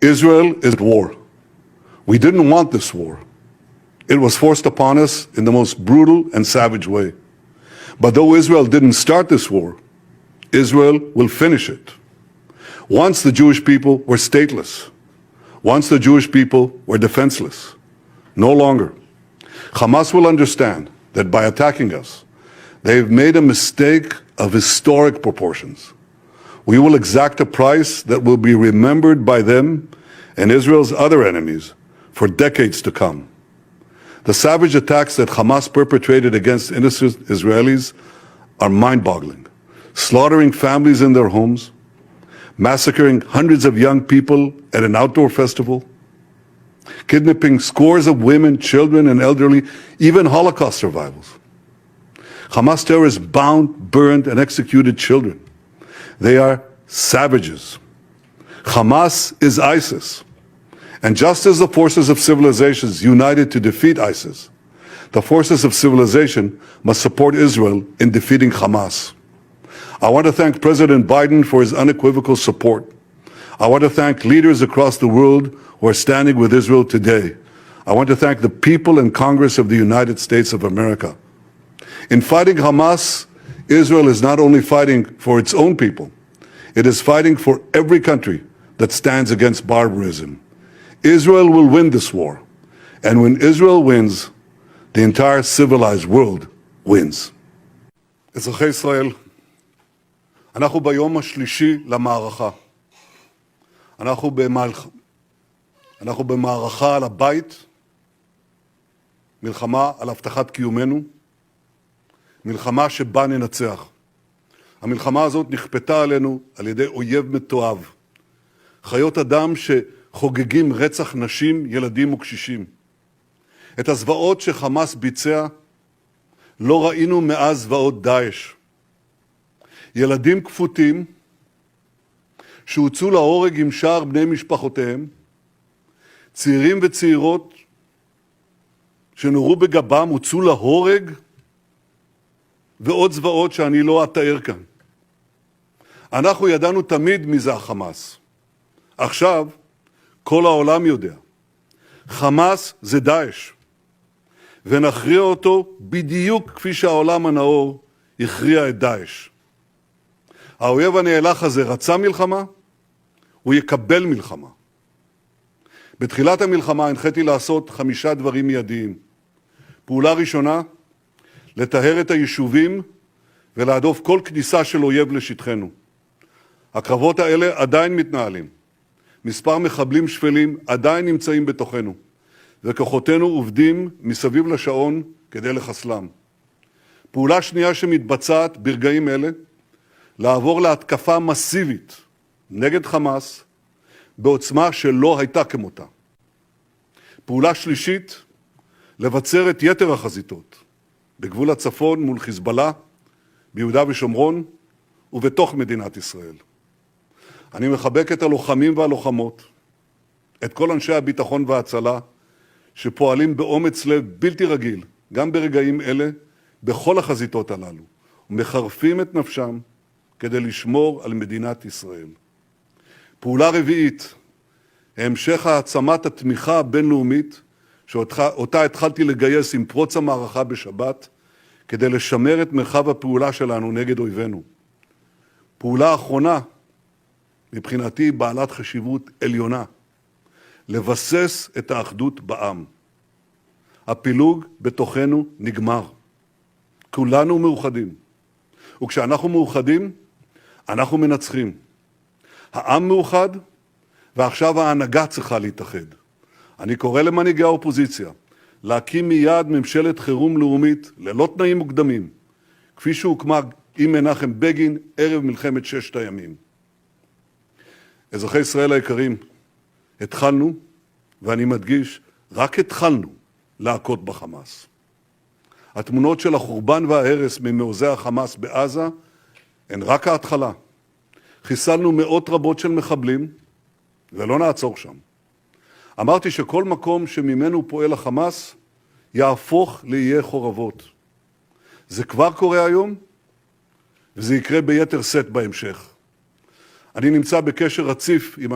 Israel is at war. We didn't want this war. It was forced upon us in the most brutal and savage way. But though Israel didn't start this war, Israel will finish it. Once the Jewish people were stateless. Once the Jewish people were defenseless. No longer. Hamas will understand that by attacking us, they've made a mistake of historic proportions. We will exact a price that will be remembered by them and Israel's other enemies for decades to come. The savage attacks that Hamas perpetrated against innocent Israelis are mind-boggling, slaughtering families in their homes, massacring hundreds of young people at an outdoor festival, kidnapping scores of women, children, and elderly, even Holocaust survivors. Hamas terrorists bound, burned, and executed children. They are savages. Hamas is ISIS. And just as the forces of civilizations united to defeat ISIS, the forces of civilization must support Israel in defeating Hamas. I want to thank President Biden for his unequivocal support. I want to thank leaders across the world who are standing with Israel today. I want to thank the people and Congress of the United States of America. In fighting Hamas, Israel is not only fighting for its own people, it is fighting for every country that stands against barbarism. Israel will win this war, and when Israel wins, the entire civilized world wins. אזרחי ישראל, אנחנו ביום השלישי למערכה. אנחנו במערכה על הבית, מלחמה על הבטחת קיומנו, מלחמה שבה ננצח. המלחמה הזאת נכפתה עלינו על ידי אויב מתועב. חיות אדם שחוגגים רצח נשים, ילדים וקשישים. את הזוועות שחמאס ביצע לא ראינו מאז זוועות דאעש. ילדים כפותים שהוצאו להורג עם שאר בני משפחותיהם, צעירים וצעירות שנורו בגבם, הוצאו להורג, ועוד זוועות שאני לא אתאר כאן. אנחנו ידענו תמיד מי זה החמאס. עכשיו כל העולם יודע. חמאס זה דאעש. ונכריע אותו בדיוק כפי שהעולם הנאור הכריע את דאעש. האויב הנאלח הזה רצה מלחמה, הוא יקבל מלחמה. בתחילת המלחמה הנחיתי לעשות 5 דברים מיידיים. פעולה ראשונה, לטהר את היישובים ולהדוף כל כניסה של אויב לשטחנו. הקרבות האלה עדיין מתנהלים. מספר מחבלים שפלים עדיין נמצאים בתוכנו, וכוחותינו עובדים מסביב לשעון כדי לחסלם. פעולה שנייה שמתבצעת ברגעים אלה, לעבור להתקפה מסיבית נגד חמאס בעוצמה שלא הייתה כמותה. פעולה שלישית, לבצר את יתר החזיתות, בגבול הצפון מול חיזבאללה, ביהודה ושומרון ובתוך מדינת ישראל. אני מחבק את הלוחמים והלוחמות, את כל אנשי הביטחון וההצלה, שפועלים באומץ לב בלתי רגיל, גם ברגעים אלה, בכל החזיתות הללו, ומחרפים את נפשם כדי לשמור על מדינת ישראל. פעולה רביעית, המשך העצמת התמיכה הבינלאומית, שאותה התחלתי לגייס עם פרוץ המערכה בשבת, כדי לשמר את מרחב הפעולה שלנו נגד אויבינו. פעולה אחרונה, מבחינתי בעלת חשיבות עליונה, לבסס את האחדות בעם. הפילוג בתוכנו נגמר. כולנו מאוחדים. וכשאנחנו מאוחדים, אנחנו מנצחים. העם מאוחד, ועכשיו ההנהגה צריכה להתאחד. אני קורא למנהיגי האופוזיציה להקים מיד ממשלת חירום לאומית ללא תנאים מוקדמים, כפי שהוקמה עם מנחם בגין ערב מלחמת 6 הימים. אזרחי ישראל היקרים, התחלנו, ואני מדגיש, רק התחלנו להכות בחמאס. התמונות של החורבן וההרס ממעוזי החמאס בעזה הן רק ההתחלה. חיסלנו מאות רבות של מחבלים, ולא נעצור שם. אמרתי שכל מקום שממנו פועל החמאס יהפוך לאיי חורבות. זה כבר קורה היום, וזה יקרה ביתר שאת בהמשך. אני נמצא בקשר רציף עם